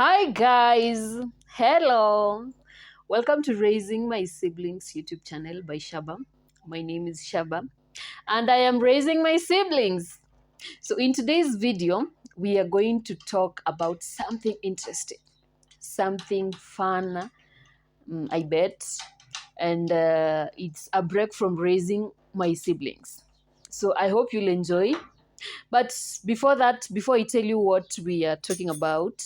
Hi guys, hello. Welcome to Raising My Siblings YouTube channel by Shaba. My name is Shaba and I am raising my siblings. So in today's video, we are going to talk about something interesting, something fun, I bet, and it's a break from raising my siblings. So I hope you'll enjoy. But before that, before I tell you what we are talking about,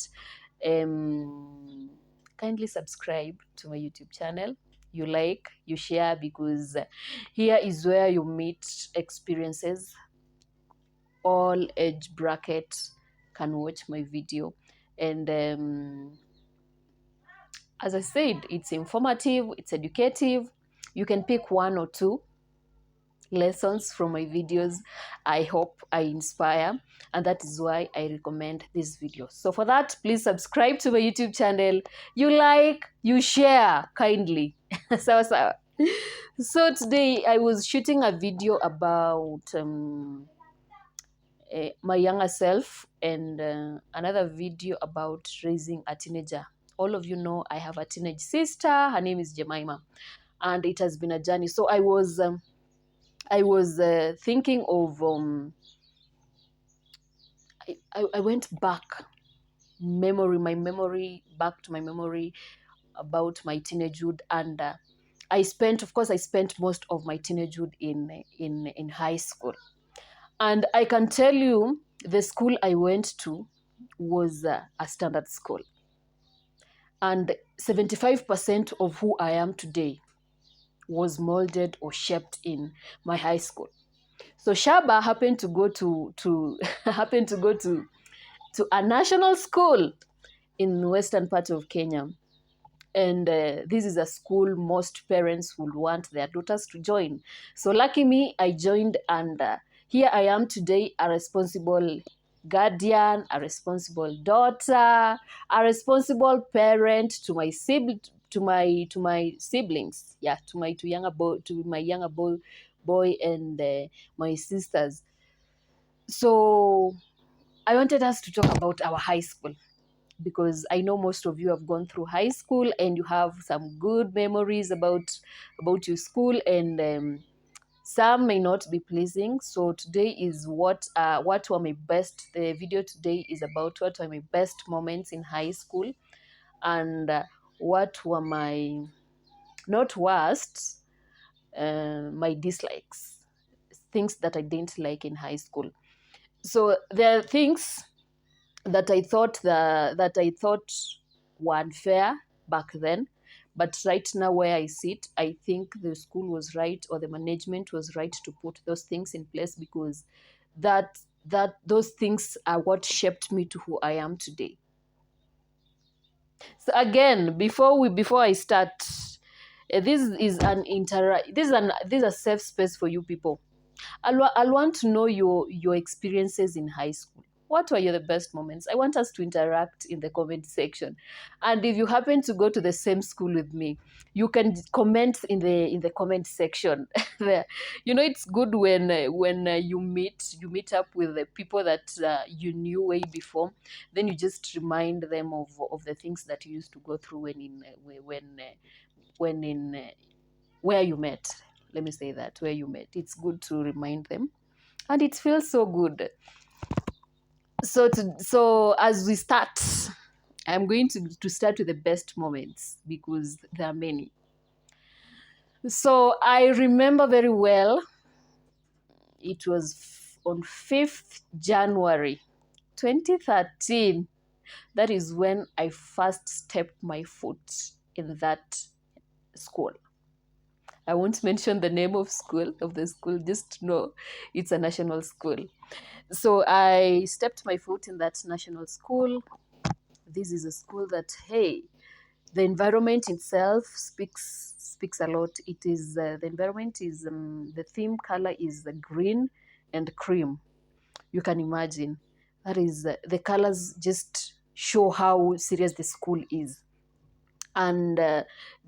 um, kindly subscribe to my YouTube channel. You like, you share, because here is where you meet experiences. All age bracket can watch my video. And as I said, it's informative, it's educative. You can pick one or two lessons from my videos. I hope I inspire, and that is why I recommend this video. So for that, please subscribe to my YouTube channel. You like, you share kindly. So today I was shooting a video about my younger self, and another video about raising a teenager. All of you know I have a teenage sister. Her name is Jemima, and it has been a journey. So I was thinking of I went back back to my memory about my teenagehood, and I spent most of my teenagehood in high school. And I can tell you, the school I went to was a standard school, and 75% of who I am today was molded or shaped in my high school. So Shaba happened to go to happened to go to a national school in western part of Kenya, and this is a school most parents would want their daughters to join. So lucky me, I joined, and here I am today, a responsible guardian, a responsible daughter, a responsible parent to my siblings, yeah, to my younger boy and my sisters. So I wanted us to talk about our high school, because I know most of you have gone through high school and you have some good memories about your school, and some may not be pleasing. So today is what were my best. The video today is about what were my best moments in high school, and what were my not worst, my dislikes, things that I didn't like in high school. So there are things that I thought were unfair back then, but right now where I sit, I think the school was right, or the management was right, to put those things in place, because those things are what shaped me to who I am today. So again, before I start, this is a safe space for you people. I'll want to know your experiences in high school. What were the best moments? I want us to interact in the comment section. And if you happen to go to the same school with me, you can comment in the comment section. There, it's good when you meet up with the people that you knew way before. Then you just remind them of the things that you used to go through when in where you met. Let me say that, where you met. It's good to remind them, and it feels so good. So as we start, I'm going to start with the best moments, because there are many. So I remember very well, it was on 5th January 2013. That is when I first stepped my foot in that school. I won't mention the name of the school, just know it's a national school. So I stepped my foot in that national school. This is a school that, hey, the environment itself speaks a lot. It is the environment is the theme color is the green and cream. You can imagine, that is the colors just show how serious the school is, and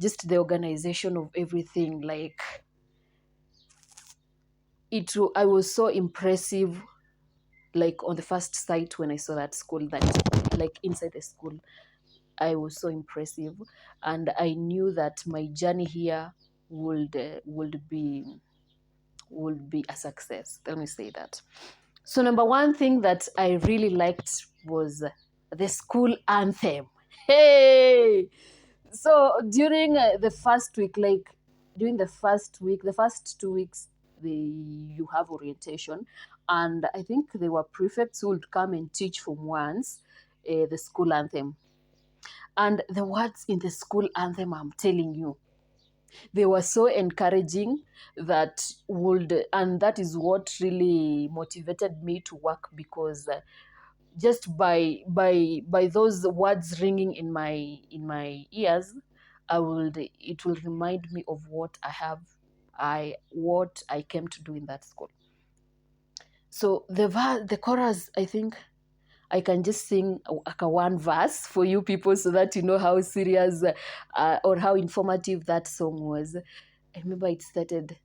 just the organization of everything. Like, I was so impressive, like on the first sight when I saw that school, that like inside the school, I was so impressive, and I knew that my journey here would be a success. Let me say that. So number one thing that I really liked was the school anthem. Hey! So during the first week, like during the first week, the first 2 weeks, you have orientation, and I think there were prefects who would come and teach from once the school anthem. And the words in the school anthem, I'm telling you, they were so encouraging and that is what really motivated me to work, because just by those words ringing in my ears, it will remind me of what I came to do in that school. So the chorus, I think I can just sing like a one verse for you people, so that you know how serious or how informative that song was. I remember it started,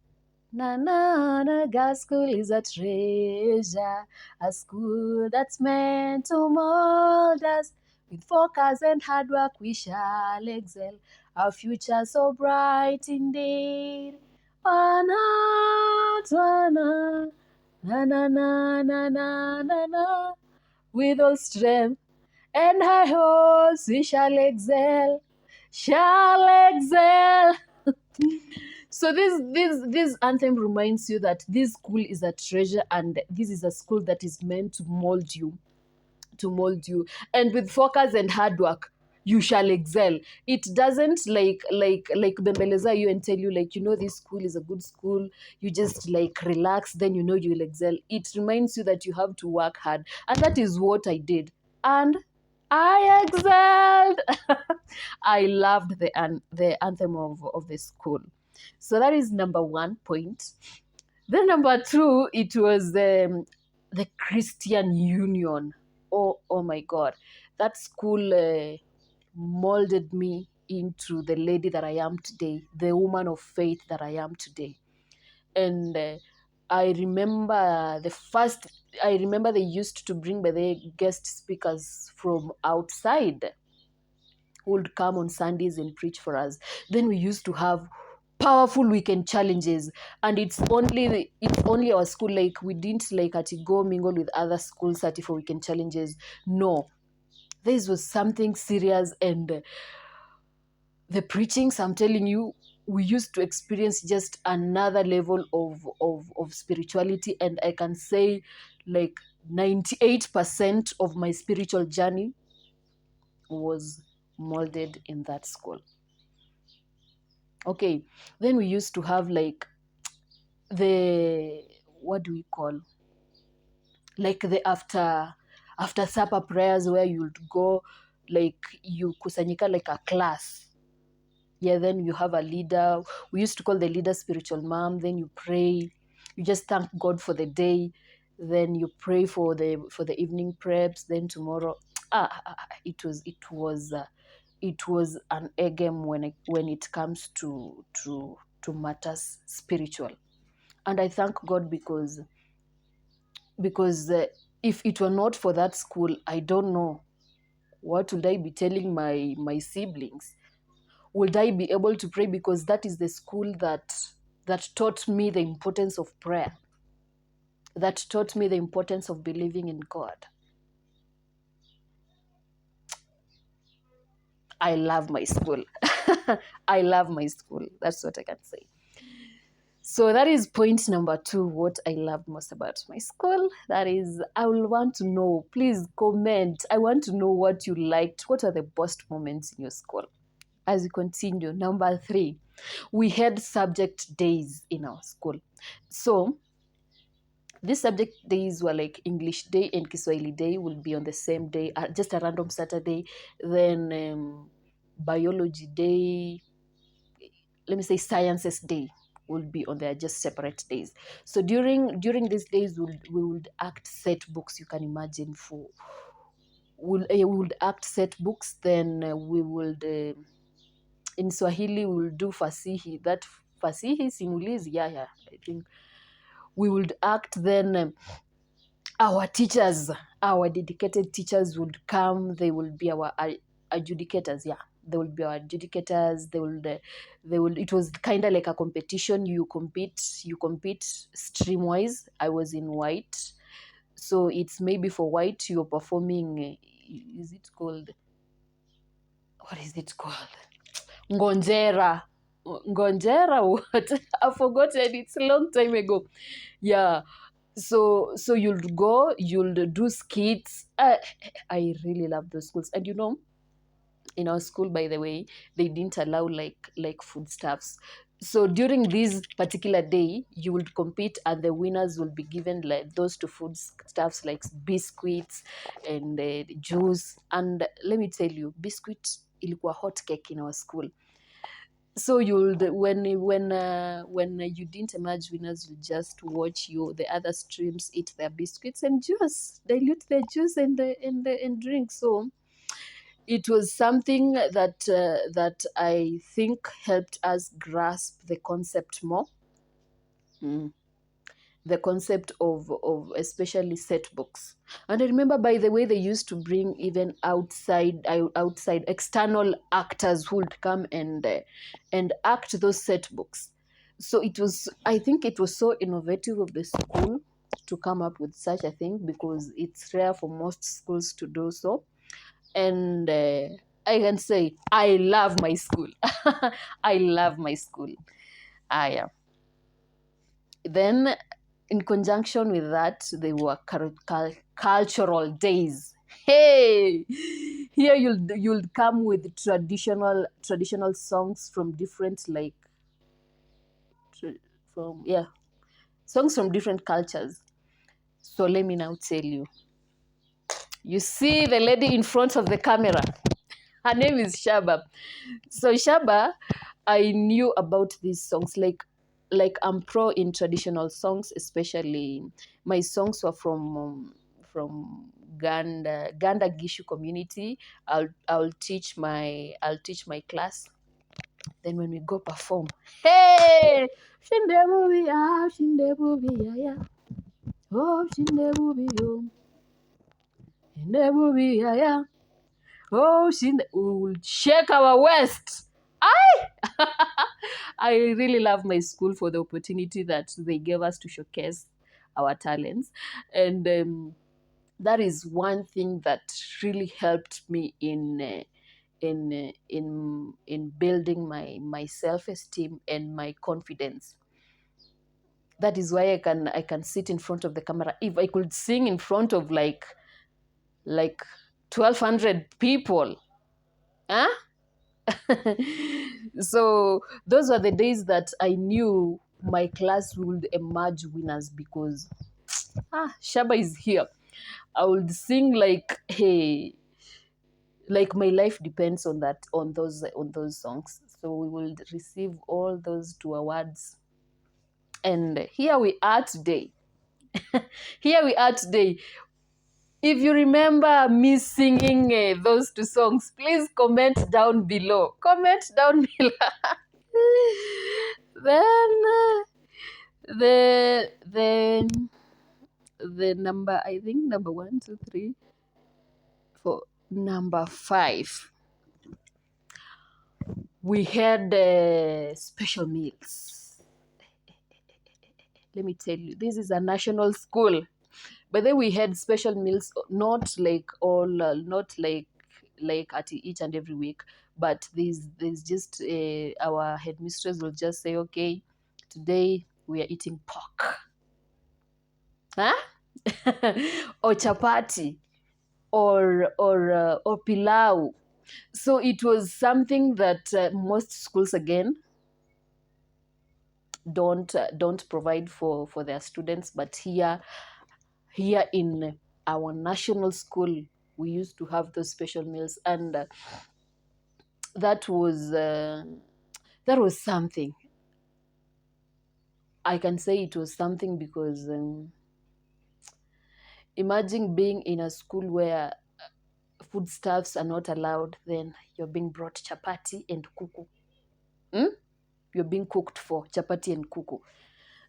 na na na, God's school is a treasure, a school that's meant to mold us. With focus and hard work we shall excel, our future so bright indeed. Wana, twana, na na na na na na na. With all strength and high hopes we shall excel. So this anthem reminds you that this school is a treasure, and this is a school that is meant to mold you, and with focus and hard work you shall excel. It doesn't like bembeleza you and tell you, like, this school is a good school, you just like relax, then you will excel. It reminds you that you have to work hard, and that is what I did, and I excelled. I loved the anthem of the school. So that is number one point. Then number two, it was the Christian Union. Oh my God, that school molded me into the lady that I am today, the woman of faith that I am today. And I remember they used to bring by the guest speakers from outside who would come on Sundays and preach for us. Then we used to have powerful weekend challenges, and it's only our school. Like, we didn't like at go mingle with other schools for weekend challenges. No, this was something serious, and the preachings, I'm telling you, we used to experience just another level of spirituality, and I can say like 98% of my spiritual journey was molded in that school. Okay, then we used to have like the, what do we call, like the after supper prayers, where you'd go, like you kusanyika like a class. Yeah, then you have a leader. We used to call the leader spiritual mom. Then you pray, you just thank God for the day. Then you pray for the evening preps. Then tomorrow, it was an A game when it comes to matters spiritual. And I thank God, because if it were not for that school, I don't know what would I be telling my siblings. Would I be able to pray? Because that is the school that taught me the importance of prayer, that taught me the importance of believing in God. I love my school. I love my school. That's what I can say. So that is point number two, what I loved most about my school. That is, I will want to know, please comment. I want to know what you liked. What are the best moments in your school? As we continue, number three, we had subject days in our school. So these subject days were like English day and Kiswahili day will be on the same day, just a random Saturday. Then biology day, let me say sciences day, will be on their just separate days. So during these days, we would act set books. You can imagine, we would act set books. Then we would in Swahili we will do fasihi. That fasihi simulizi, I think we would act. Then our teachers, our dedicated teachers would come. They will be our adjudicators. Yeah, they will be our adjudicators. They will. It was kind of like a competition. You compete stream wise. I was in white, so it's maybe for white you're performing. Is it called? What is it called? Ngonjera. Ngonjera. What? I've forgotten. It's a long time ago. Yeah. So you'll do skits. I really love those schools. And in our school, by the way, they didn't allow like foodstuffs. So during this particular day you will compete, and the winners will be given like those two foodstuffs like biscuits and juice. And let me tell you, biscuit ilikuwa hot cake in our school. So you'll when you didn't emerge winners, you just watch the other streams eat their biscuits and juice, dilute their juice and drink. So it was something that I think helped us grasp the concept more. Mm. The concept of especially set books. And I remember, by the way, they used to bring even outside external actors who would come and act those set books. So I think it was so innovative of the school to come up with such a thing, because it's rare for most schools to do so. And I can say I love my school. I love my school. Yeah. Then, in conjunction with that, they were cultural days. Hey, here you'll come with traditional songs from different from songs from different cultures. So let me now tell you. You see the lady in front of the camera. Her name is Shaba. So Shaba, I knew about these songs. Like I'm pro in traditional songs, especially my songs were from Ganda Gishu community. I'll teach my class. Then when we go perform, hey, Shindebubiya, Shindebubiya, yeah. Oh, Shindebubiyo, Shindebubiya, yeah. Oh, we will shake our waist. I really love my school for the opportunity that they gave us to showcase our talents. And that is one thing that really helped me in building my self-esteem and my confidence. That is why I can sit in front of the camera. If I could sing in front of like 1,200 people, huh? So those were the days that I knew my class would emerge winners, because Shaba is here. I would sing like, hey, like my life depends on those songs. So we will receive all those two awards, and here we are today. Here we are today. If you remember me singing those two songs, please comment down below. Comment down below. Then the number, I think number 1, 2, 3, for number 5, we had special meals. Let me tell you, this is a national school. But then we had special meals, not like all, not like at each and every week, but there's just our headmistress will just say, okay, today we are eating pork, huh? Or chapati, or pilau. So it was something that most schools again don't provide for their students, but here in our national school we used to have those special meals. And that was something. I can say it was something, because imagine being in a school where foodstuffs are not allowed, then you're being brought chapati and kuku. You're being cooked for chapati and kuku.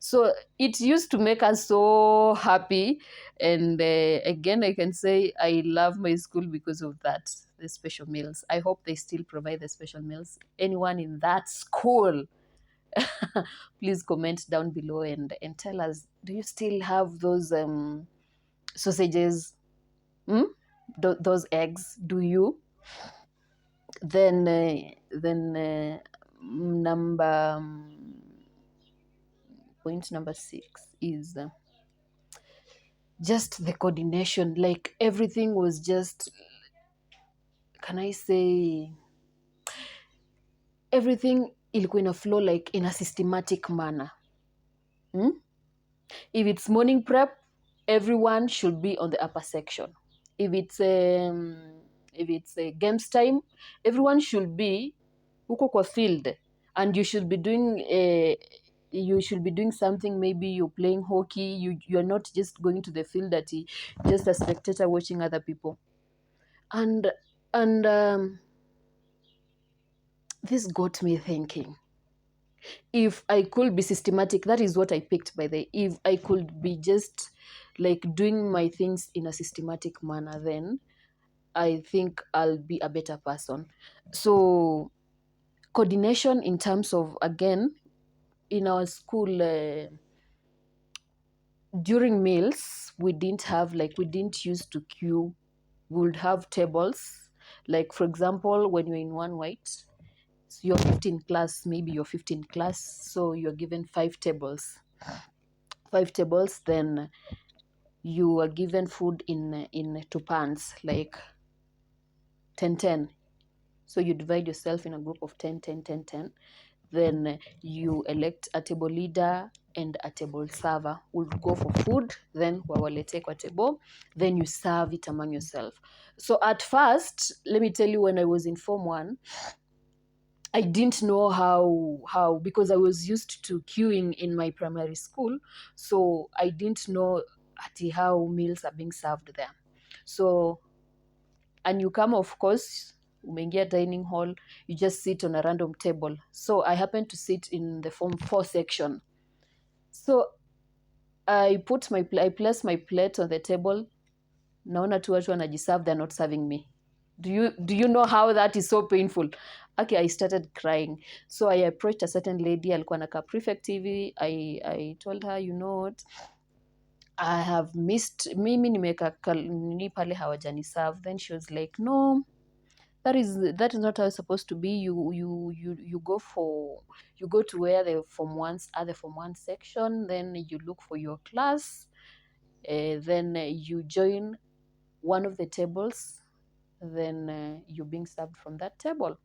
So it used to make us so happy. And again, I can say I love my school because of that, the special meals. I hope they still provide the special meals. Anyone in that school, please comment down below and tell us, do you still have those sausages? Hmm? Those eggs, do you? Then number point number 6 is just the coordination. Like everything was just, can I say, everything ilikuwa ina flow like in a systematic manner. If it's morning prep, everyone should be on the upper section. If it's games time, everyone should be huko kwa field, and you should be doing something. Maybe you're playing hockey. You're not just going to the field that just a spectator watching other people. And this got me thinking, if I could be systematic, that is what I picked, by the, if I could be just like doing my things in a systematic manner, then I think I'll be a better person. So coordination in terms of, again, in our school, during meals, we didn't use to queue. We would have tables. Like, for example, when you're in one white, so you're 15 class, maybe you're 15 class, so you're given 5 tables. 5 tables, then you are given food in 2 pans, like 10-10. So you divide yourself in a group of 10-10-10-10. Then you elect a table leader and a table server will go for food, then wawalete kwa table, then you serve it among yourself. So at first, let me tell you, when I was in Form 1, I didn't know how, because I was used to queuing in my primary school, so I didn't know how meals are being served there. So, and you come, of course, umeingia dining hall, you just sit on a random table. So I happened to sit in the Form 4 section. So I place my plate on the table. Naona tu watu wanajiserve, they're not serving me. Do you know how that is so painful? Okay, I started crying. So I approached a certain lady, alikuwa anakaa prefect TV. I told her, you know what, I have missed, mimi nimeka nini pale hawajani serve. Then she was like, no, that is not how it's supposed to be. You go to where the Form 1s are, the Form 1 section, then you look for your class, then you join one of the tables, then you're being served from that table.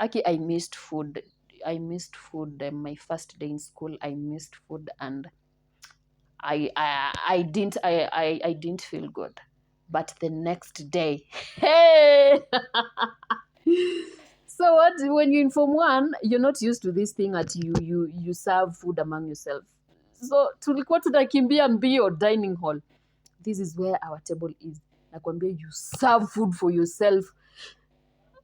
Okay, I missed food. My first day in school, I missed food, and I didn't feel good. But the next day, hey. So what, when you're in Form 1, you're not used to this thing that you serve food among yourself. So tulikuwa tunakimbia mbio dining hall. This is where our table is. Nakwambia, you serve food for yourself.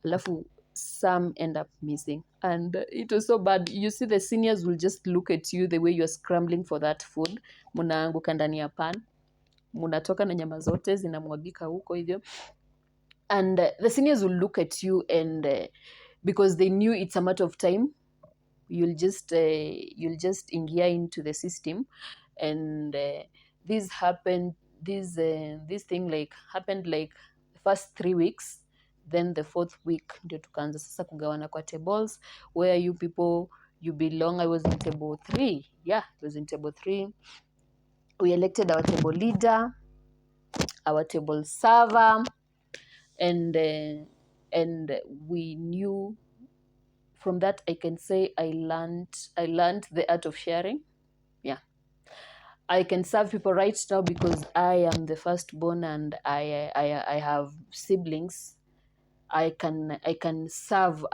Alafu some end up missing, and it was so bad. You see, the seniors will just look at you the way you're scrambling for that food. Munaanguka ndani ya pan, munatoka na nyama zote zinamwagika huko hivyo. And the seniors will look at you, and because they knew it's a matter of time, you'll just ingia into the system. And this thing like happened like the first 3 weeks. Then the 4th week ndio tukaanza sasa kugawana kwa tables where you people you belong. I was in table 3. Yeah, I was in table 3. We elected our table leader, our table server, and we knew from that. I can say I learned the art of sharing. Yeah, I can serve people right now because I am the firstborn, and I have siblings. I can serve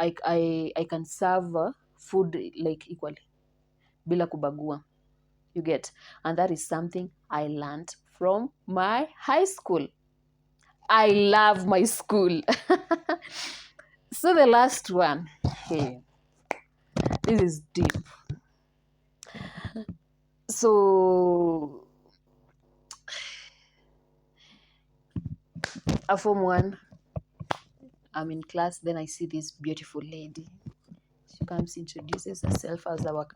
food like equally, bila kubagua, you get. And that is something I learned from my high school. I love my school. So the last one, hey, this is deep. So a form one, I'm in class, then I see this beautiful lady. She comes, introduces herself as our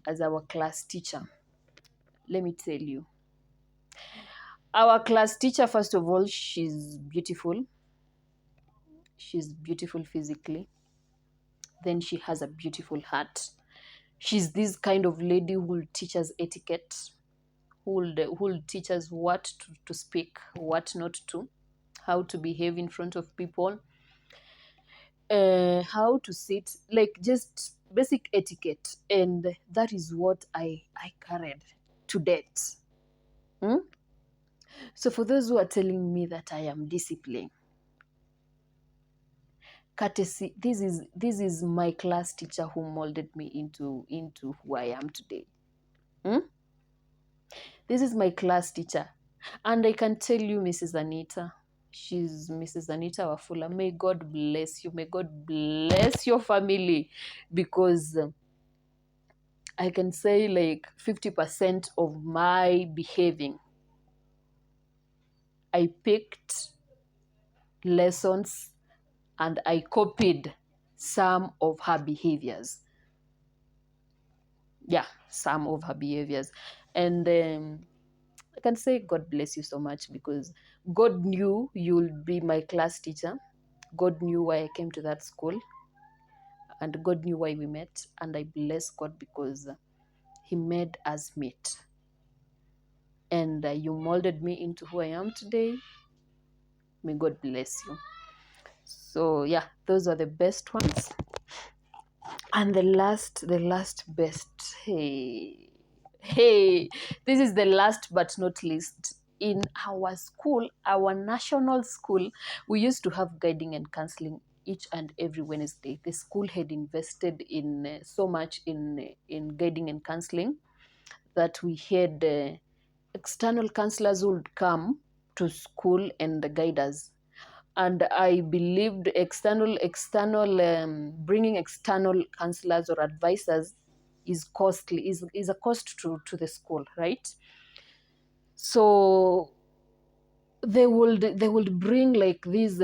as our class teacher. Let me tell you, our class teacher, first of all, she's beautiful. She's beautiful physically. Then she has a beautiful heart. She's this kind of lady who will teach us etiquette, who will teach us what to speak, what not to, how to behave in front of people, how to sit, like just basic etiquette. And that is what I carried to date. Hmm? So for those who are telling me that I am disciplined, courtesy, this is my class teacher who molded me into who I am today. Hmm? This is my class teacher. And I can tell you, Mrs. Anita, she's Mrs. Anita Wafula. May God bless you. May God bless your family, because I can say like 50% of my behaving, I picked lessons and I copied some of her behaviors. Yeah, some of her behaviors. And I can say God bless you so much, because God knew you'll be my class teacher. God knew why I came to that school, and God knew why we met. And I bless God because He made us meet. And you molded me into who I am today. May God bless you. So yeah, those are the best ones. And the last best. Hey, this is the last but not least. In our school, our national school, we used to have guiding and counseling each and every Wednesday. The school had invested in so much in guiding and counseling that we had external counselors who would come to school and guide us. And I believed bringing external counselors or advisors is costly, is a cost to the school, right? So they would bring like these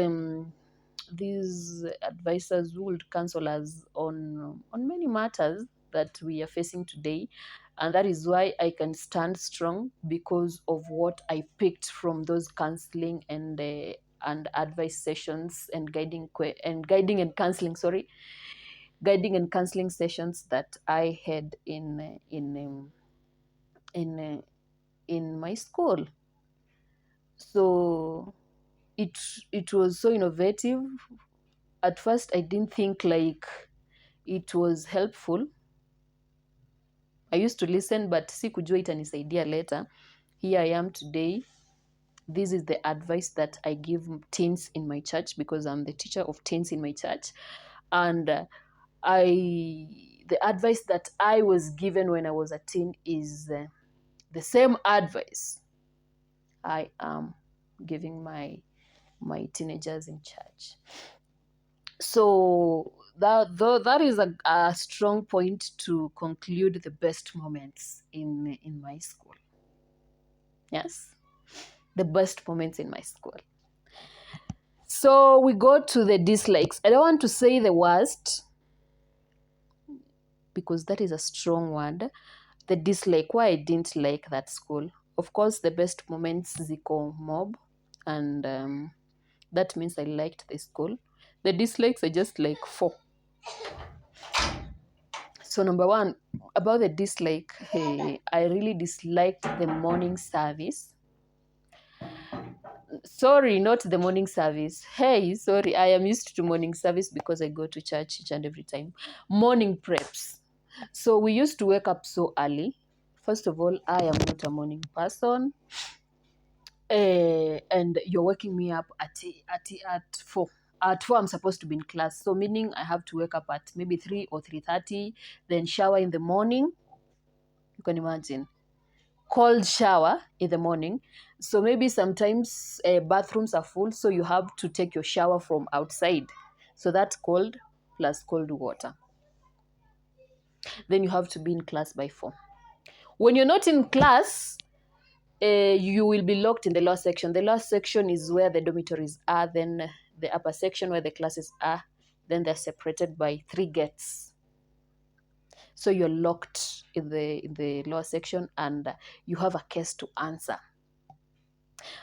advisors who would counsel us on many matters that we are facing today. And that is why I can stand strong, because of what I picked from those counseling and advice sessions and guiding and counseling, guiding and counseling sessions that I had in my school. So it was so innovative. At first I didn't think like it was helpful. I used to listen, but sikujua itanisaidia later. Here I am today. This is the advice that I give teens in my church, because I'm the teacher of teens in my church. And the advice that I was given when I was a teen is the same advice I am giving my teenagers in church. So that is a strong point to conclude the best moments in my school. Yes, the best moments in my school. So we go to the dislikes. I don't want to say the worst, because that is a strong word. The dislike, why I didn't like that school. Of course, the best moments ziko mob, and that means I liked the school. The dislikes are just like 4. So number 1, about the dislike, hey, I really disliked the morning service. Sorry, not the morning service. Hey, sorry, I am used to morning service because I go to church each and every time. Morning preps. So we used to wake up so early. First of all, I am not a morning person. And you're waking me up at 4. At 4, I'm supposed to be in class. So meaning I have to wake up at maybe 3 or 3:30, then shower in the morning. You can imagine. Cold shower in the morning. So maybe sometimes bathrooms are full, so you have to take your shower from outside. So that's cold plus cold water. Then you have to be in class by 4. When you're not in class, you will be locked in the lower section. The lower section is where the dormitories are, then the upper section where the classes are, then they're separated by 3 gates. So you're locked in the lower section, and you have a case to answer.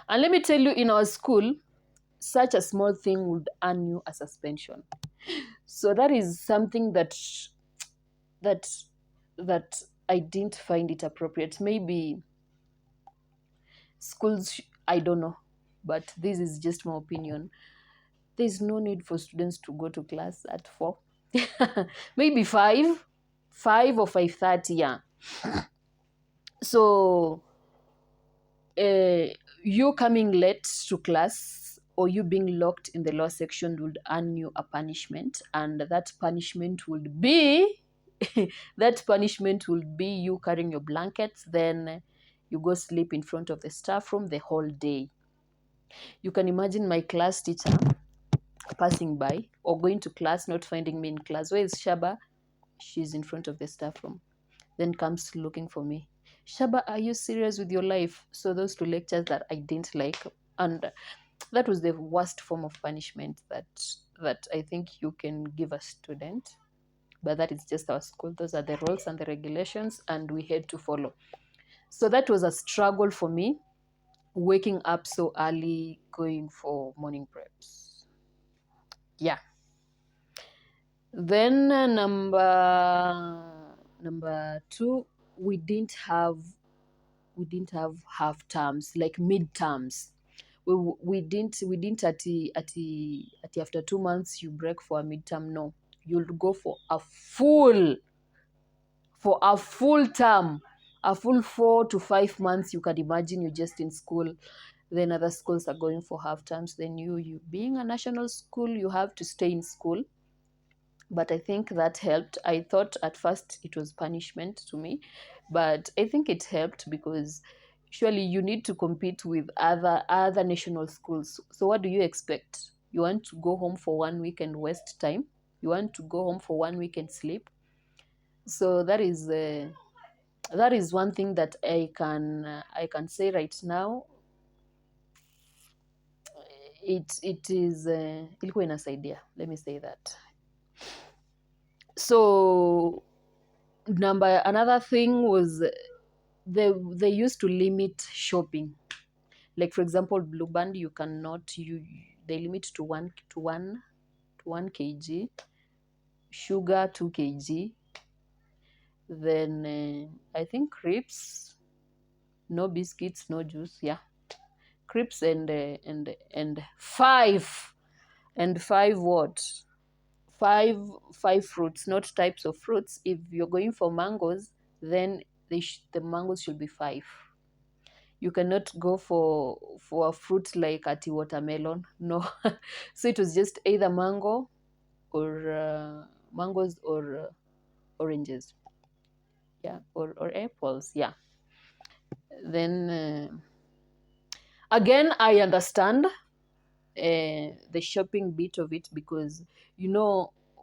And let me tell you, in our school, such a small thing would earn you a suspension. So that is something that that I didn't find it appropriate. Maybe schools, I don't know, but this is just my opinion. There's no need for students to go to class at 4. Maybe 5 or 5:30, yeah. So you coming late to class or you being locked in the lower section would earn you a punishment, and that punishment would be that punishment would be you carrying your blankets, then you go sleep in front of the staff room the whole day. You can imagine my class teacher passing by or going to class, not finding me in class. Where is Shaba? She's in front of the staff room. Then comes looking for me. Shaba, are you serious with your life? So those 2 lectures that I didn't like, and that was the worst form of punishment that I think you can give a student. But that is just our school. Those are the rules and the regulations, and we had to follow. So that was a struggle for me, waking up so early, going for morning preps. Yeah. Then number 2, we didn't have half terms, like mid terms. We didn't at after 2 months you break for a midterm. No, you'll go for a full term, a full 4 to 5 months. You can imagine you're just in school, then other schools are going for half terms, then you being a national school, you have to stay in school. But I think that helped. I thought at first it was punishment to me, but I think it helped because surely you need to compete with other national schools. So what do you expect? You want to go home for 1 week and waste time? You want to go home for 1 week and sleep? So that is one thing that I can say right now. It is ilikuwa inasaidia, let me say that. So another thing was they used to limit shopping. Like for example, Blue Band, you cannot they limit to 1 kg, sugar 2 kg, then I think crepes, no biscuits, no juice, yeah, crepes and five what? Five fruits, not types of fruits. If you're going for mangoes, then the mangoes should be 5. You cannot go for a fruit like watermelon. No. So it was just either mangoes or oranges. Yeah, or apples. Yeah. Then again, I understand the shopping bit of it because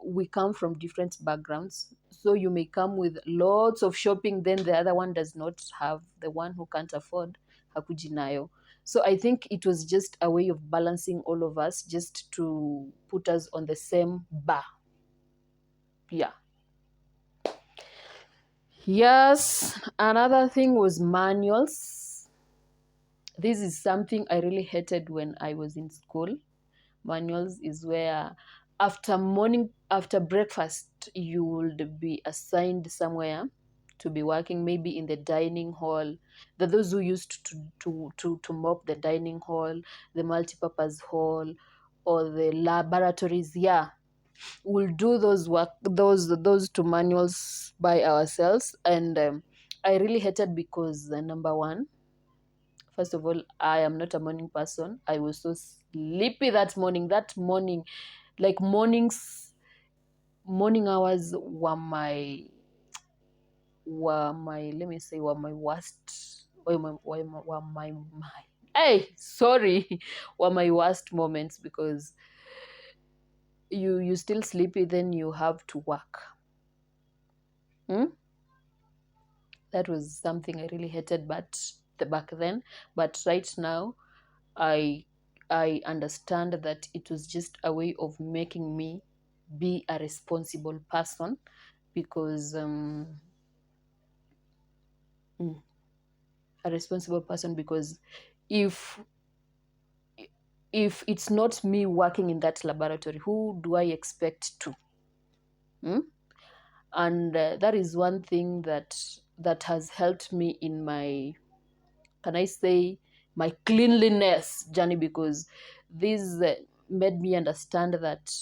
we come from different backgrounds, so you may come with lots of shopping, then the other one does not have, the one who can't afford hakuji nayo. So I think it was just a way of balancing all of us, just to put us on the same bar. Yeah. Yes, another thing was manuals. This is something I really hated when I was in school. Manuals is where after breakfast you would be assigned somewhere to be working, maybe in the dining hall. Those who used to mop the dining hall, the multipurpose hall, or the laboratories. Yeah, we'll do those 2 manuals by ourselves. And I really hated because number 1, first of all, I am not a morning person. I was so sleepy that morning. Like morning hours let me say, were my worst. Were my hey, sorry, were my worst moments, because you still sleepy, then you have to work. That was something I really hated, but back then. But right now, I I understand that it was just a way of making me be a responsible person, because mm, a responsible person, because if it's not me working in that laboratory, who do I expect to? Hmm? And that is one thing that has helped me in my, can I say, my cleanliness journey, because this made me understand that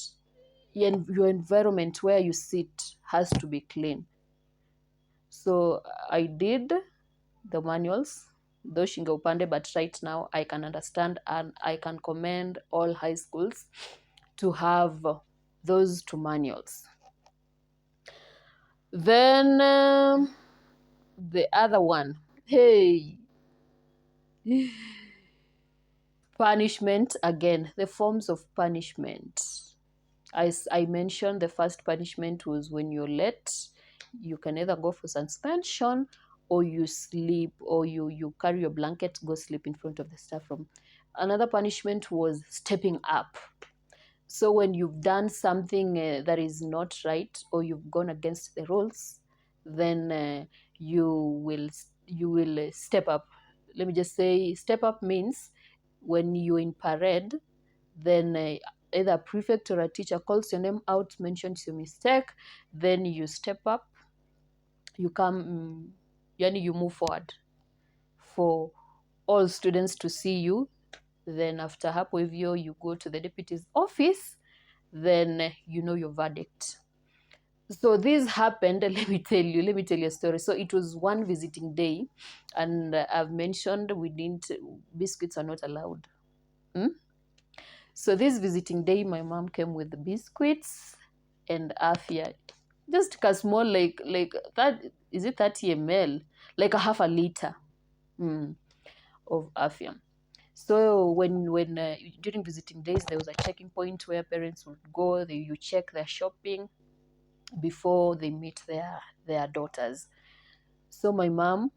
your environment where you sit has to be clean. So I did the manuals, though shinga upande, but right now I can understand and I can commend all high schools to have those two manuals. Then the other one, hey, punishment again, the forms of punishment. As I mentioned, the first punishment was when you're late, you can either go for suspension or you sleep, or you carry your blanket, go sleep in front of the staff room. Another punishment was stepping up. So when you've done something that is not right, or you've gone against the rules, then you will step up. Let me just say, step up means when you're in parade, then either a prefect or a teacher calls your name out, mentions your mistake, then you step up, you come, yani you move forward for all students to see you. Then after hapo hivyo, you go to the deputy's office, then you know your verdict. So this happened, let me tell you a story. So it was one visiting day, and I've mentioned we didn't, biscuits are not allowed. Hmm? So this visiting day, my mom came with the biscuits and afia, just a small, like that, is it 30 ml, like a half a liter of afia. So when during visiting days, there was a checking point where parents would go. You check their shopping before they meet their daughters. So my mom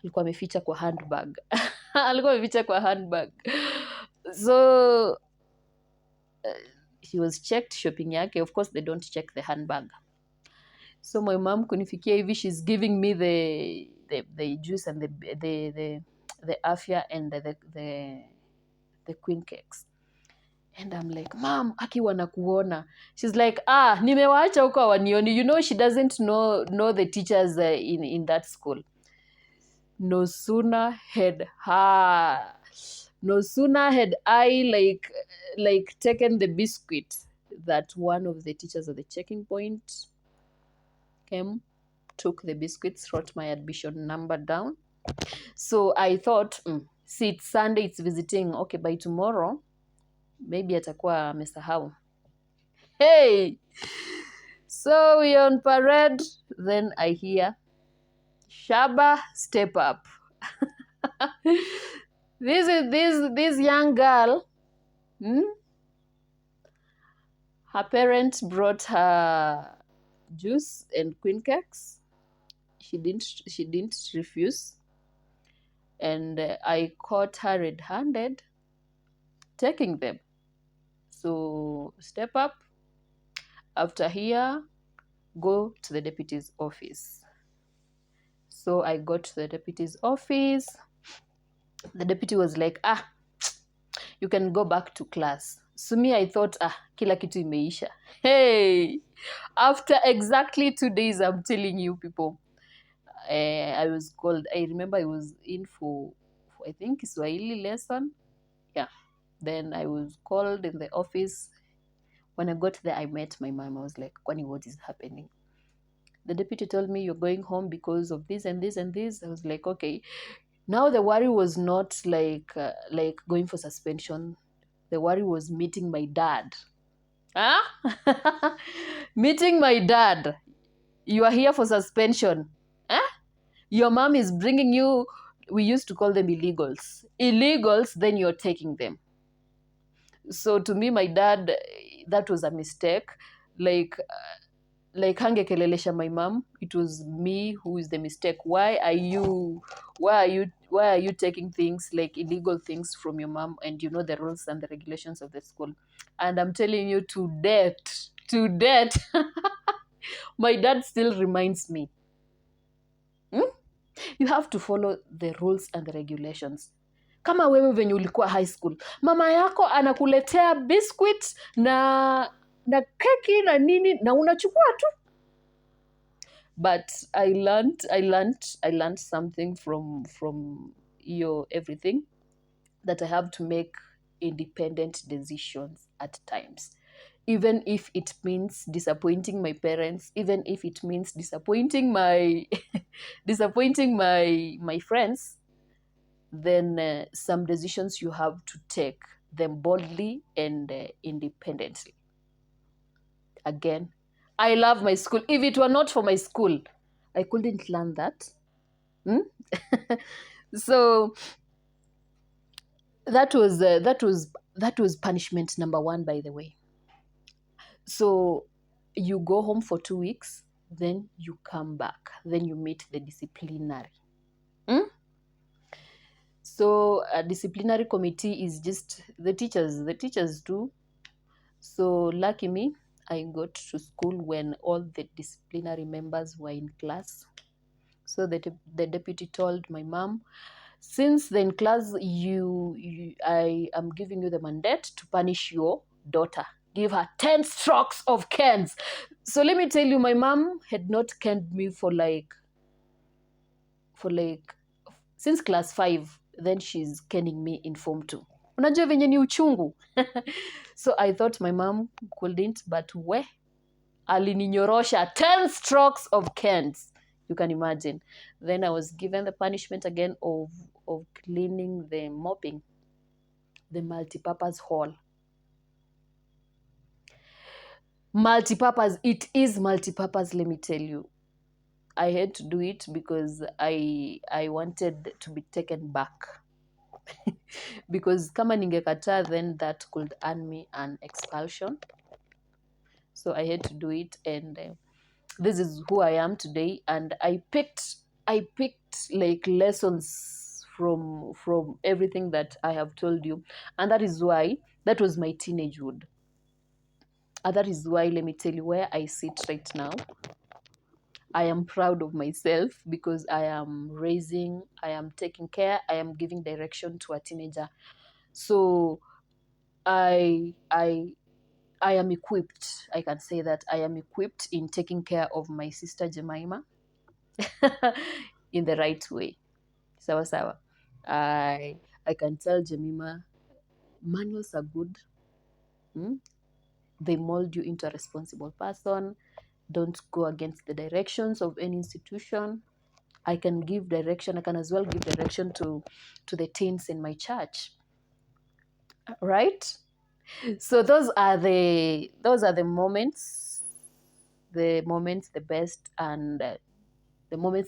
alikuwa ameficha kwa handbag alikuwa ameficha kwa handbag. So he was checked shopping yake. Of course they don't check the handbag. So my mom kunifikia hivi, she's giving me the juice and the afia and the queen cakes. And I'm like, mom, aki wanakuona. She's like, nimewaacha huko hawanioni. You know, she doesn't know the teachers in that school. No sooner had I taken the biscuit, that one of the teachers at the checking point came, took the biscuits, wrote my admission number down. So I thought, see, it's Sunday, it's visiting. Okay, by tomorrow, maybe atakuwa amesahau. Hey! So we're on parade. Then I hear, Shaba, step up. This young girl, her parents brought her juice and queen cakes. She didn't refuse. And I caught her red-handed taking them. So step up. After here, go to the deputy's office. So I got to the deputy's office. The deputy was like, you can go back to class. So me, I thought, kila kitu imeisha. Hey, after exactly 2 days, I'm telling you people, I was called. I remember I was in for I think Swahili lesson. Yeah. Then I was called in the office. When I got there, I met my mom. I was like, Kwani, what is happening? The deputy told me, you're going home because of this and this and this. I was like, okay. Now the worry was not like going for suspension. The worry was meeting my dad. Meeting my dad. You are here for suspension. Your mom is bringing you, we used to call them illegals. Illegals, then you're taking them. So to me, my dad, that was a mistake. Like, like hangekelelesha my mom, it was me who is the mistake. Why are you taking things like illegal things from your mom, and you know the rules and the regulations of the school? And I'm telling you, to date my dad still reminds me, hmm? You have to follow the rules and the regulations. Kama wewe venye ulikuwa high school, mama yako anakuletea biscuit na keki na nini, na unachukua tu. But I learned something from your everything, that I have to make independent decisions at times, even if it means disappointing my parents, even if it means disappointing my disappointing my friends. Then some decisions you have to take them boldly and independently. Again, I love my school. If it were not for my school, I couldn't learn that. So that was punishment number one, by the way. So you go home for 2 weeks, then you come back, then you meet the disciplinary. So a disciplinary committee is just the teachers do. So lucky me, I got to school when all the disciplinary members were in class. So the deputy told my mom, since the in class I am giving you the mandate to punish your daughter. Give her 10 strokes of cans. So let me tell you, my mom had not canned me for like since class 5. Then she's canning me in form 2. Unajua venye ni uchungu. So I thought my mom couldn't, but alininyorosha 10 strokes of cans. You can imagine. Then I was given the punishment again of cleaning the mopping the multipurpose hall. Multipurpose, it is multipurpose, let me tell you. I had to do it because I wanted to be taken back. Because kama ningekataa, then that could earn me an expulsion. So I had to do it, and this is who I am today. And I picked like lessons from everything that I have told you, and that was my teenagehood. And that is why, let me tell you, where I sit right now, I am proud of myself, because I am taking care, I am giving direction to a teenager. So I am equipped. I can say that I am equipped in taking care of my sister Jemima in the right way. Sawa sawa. I can tell Jemima, manuals are good. They mold you into a responsible person. Don't go against the directions of any institution. I can give direction. I can as well give direction to the teens in my church. Right? So those are the moments, the best, and the moments